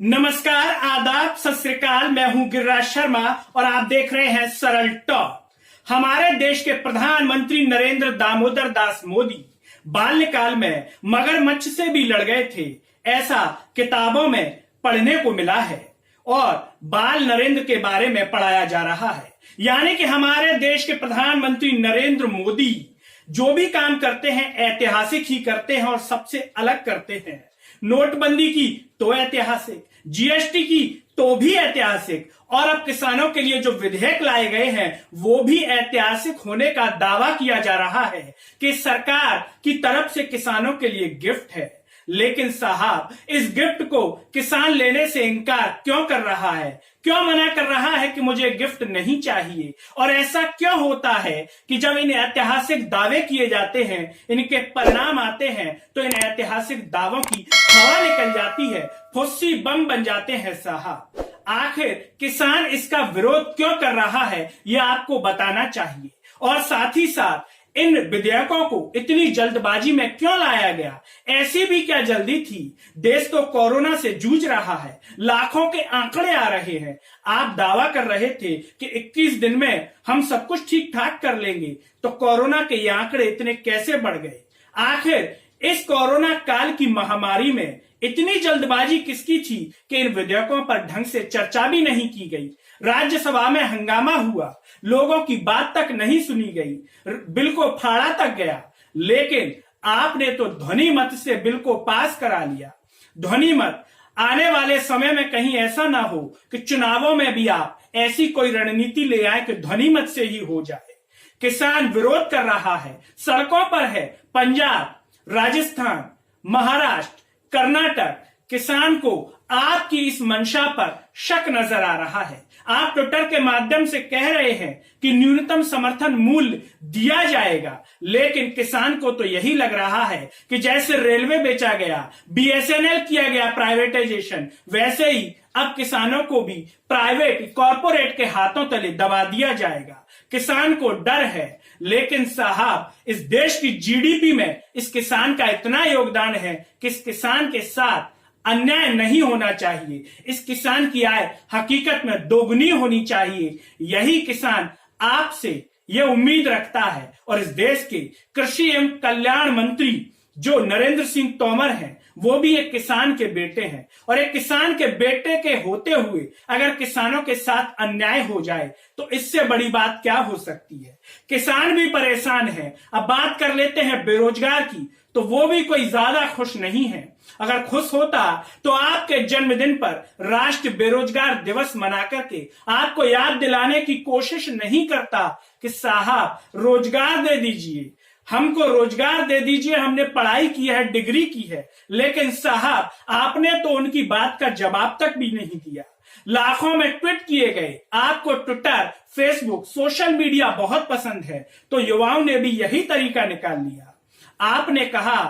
नमस्कार, आदाब, सत श्री अकाल। मैं हूं गिरिराज शर्मा और आप देख रहे हैं सरल टॉक। हमारे देश के प्रधानमंत्री नरेंद्र दामोदर दास मोदी बाल्यकाल में मगरमच्छ से भी लड़ गए थे, ऐसा किताबों में पढ़ने को मिला है और बाल नरेंद्र के बारे में पढ़ाया जा रहा है। यानी कि हमारे देश के प्रधानमंत्री नरेंद्र मोदी जो भी काम करते हैं ऐतिहासिक ही करते हैं और सबसे अलग करते हैं। नोटबंदी की तो ऐतिहासिक, जीएसटी की तो भी ऐतिहासिक, और अब किसानों के लिए जो विधेयक लाए गए हैं वो भी ऐतिहासिक होने का दावा किया जा रहा है कि सरकार की तरफ से किसानों के लिए गिफ्ट है। लेकिन साहब, इस गिफ्ट को किसान लेने से इनकार क्यों कर रहा है? क्यों मना कर रहा है कि मुझे गिफ्ट नहीं चाहिए? और ऐसा क्यों होता है कि जब इन ऐतिहासिक दावे किए जाते हैं, इनके परिणाम आते हैं, तो इन ऐतिहासिक दावों की हवा निकल जाती है, फुस्सी बम बन जाते हैं साहब। आखिर किसान इसका विरोध क्यों कर रहा है, यह आपको बताना चाहिए। और साथ ही साथ इन विधेयकों को इतनी जल्दबाजी में क्यों लाया गया? ऐसी भी क्या जल्दी थी? देश तो कोरोना से जूझ रहा है, लाखों के आंकड़े आ रहे हैं। आप दावा कर रहे थे कि 21 दिन में हम सब कुछ ठीक ठाक कर लेंगे, तो कोरोना के ये आंकड़े इतने कैसे बढ़ गए? आखिर इस कोरोना काल की महामारी में इतनी जल्दबाजी किसकी थी कि इन विधेयकों पर ढंग से चर्चा भी नहीं की गई? राज्यसभा में हंगामा हुआ, लोगों की बात तक नहीं सुनी गई, बिल को फाड़ा तक गया, लेकिन आपने तो ध्वनि मत से बिल को पास करा लिया। ध्वनि मत, आने वाले समय में कहीं ऐसा ना हो कि चुनावों में भी आप ऐसी कोई रणनीति ले आए कि ध्वनि मत से ही हो जाए। किसान विरोध कर रहा है, सड़कों पर है। पंजाब, राजस्थान, महाराष्ट्र, कर्नाटक, किसान को आपकी इस मंशा पर शक नजर आ रहा है। आप ट्विटर के माध्यम से कह रहे हैं कि न्यूनतम समर्थन मूल्य दिया जाएगा, लेकिन किसान को तो यही लग रहा है कि जैसे रेलवे बेचा गया, बीएसएनएल किया गया प्राइवेटाइजेशन, वैसे ही अब किसानों को भी प्राइवेट कॉर्पोरेट के हाथों तले दबा दिया जाएगा। किसान को डर है, लेकिन साहब, इस देश की जीडीपी में इस किसान का इतना योगदान है कि इस किसान के साथ अन्याय नहीं होना चाहिए। इस किसान की आय हकीकत में दोगुनी होनी चाहिए। यही किसान आपसे यह उम्मीद रखता है। और इस देश के कृषि एवं कल्याण मंत्री जो नरेंद्र सिंह तोमर हैं, वो भी एक किसान के बेटे हैं। और एक किसान के बेटे के होते हुए अगर किसानों के साथ अन्याय हो जाए तो इससे बड़ी बात क्या हो सकती है? किसान भी परेशान है। अब बात कर लेते हैं बेरोजगार की, तो वो भी कोई ज्यादा खुश नहीं है। अगर खुश होता तो आपके जन्मदिन पर राष्ट्रीय बेरोजगार दिवस मना करके आपको याद दिलाने की कोशिश नहीं करता कि साहब रोजगार दे दीजिए, हमको रोजगार दे दीजिए, हमने पढ़ाई की है, डिग्री की है। लेकिन साहब, आपने तो उनकी बात का जवाब तक भी नहीं दिया। लाखों में ट्वीट किए गए। आपको ट्विटर, फेसबुक, सोशल मीडिया बहुत पसंद है, तो युवाओं ने भी यही तरीका निकाल लिया। आपने कहा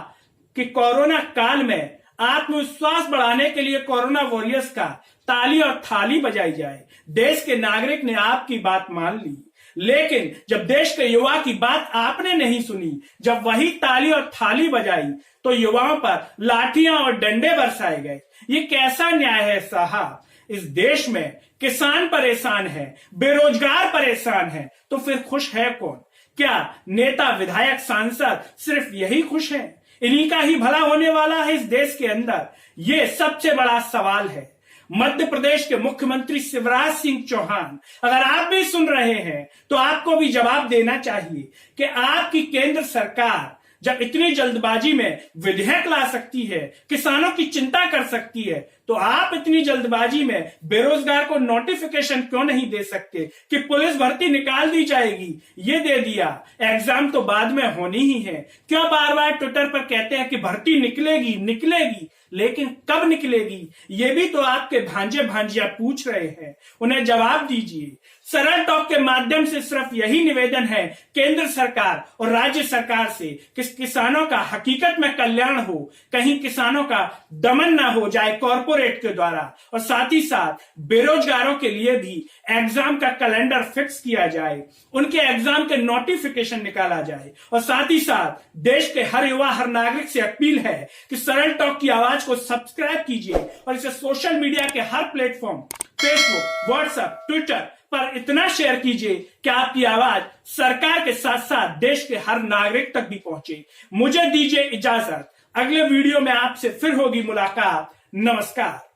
कि कोरोना काल में आत्मविश्वास बढ़ाने के लिए कोरोना वॉरियर्स का ताली और थाली बजाई जाए। देश के नागरिक ने आपकी बात मान ली, लेकिन जब देश के युवा की बात आपने नहीं सुनी, जब वही ताली और थाली बजाई, तो युवाओं पर लाठियां और डंडे बरसाए गए। ये कैसा न्याय है साहब? इस देश में किसान परेशान है, बेरोजगार परेशान है, तो फिर खुश है कौन? क्या नेता, विधायक, सांसद सिर्फ यही खुश हैं? इन्हीं का ही भला होने वाला है इस देश के अंदर? ये सबसे बड़ा सवाल है। मध्य प्रदेश के मुख्यमंत्री शिवराज सिंह चौहान, अगर आप भी सुन रहे हैं तो आपको भी जवाब देना चाहिए कि आपकी केंद्र सरकार जब इतनी जल्दबाजी में विधेयक ला सकती है, किसानों की चिंता कर सकती है, तो आप इतनी जल्दबाजी में बेरोजगार को नोटिफिकेशन क्यों नहीं दे सकते कि पुलिस भर्ती निकाल दी जाएगी? ये दे दिया, एग्जाम तो बाद में होनी ही है। क्यों बार बार ट्विटर पर कहते हैं कि भर्ती निकलेगी निकलेगी, लेकिन कब निकलेगी? ये भी तो आपके भांजे भांजिया पूछ रहे हैं, उन्हें जवाब दीजिए। सरल टॉक के माध्यम से सिर्फ यही निवेदन है केंद्र सरकार और राज्य सरकार से कि किसानों का हकीकत में कल्याण हो, कहीं किसानों का दमन ना हो जाए कॉरपोरेट के द्वारा, और साथ ही साथ बेरोजगारों के लिए भी एग्जाम का कैलेंडर फिक्स किया जाए, उनके एग्जाम के नोटिफिकेशन निकाला जाए, और साथ ही साथ देश के हर युवा हर नागरिक से अपील है कि सरल टॉक की आवाज को सब्सक्राइब कीजिए और इसे सोशल मीडिया के हर प्लेटफॉर्म फेसबुक, व्हाट्सएप, ट्विटर पर इतना शेयर कीजिए कि आपकी आवाज सरकार के साथ साथ देश के हर नागरिक तक भी पहुंचे। मुझे दीजिए इजाजत, अगले वीडियो में आपसे फिर होगी मुलाकात। नमस्कार।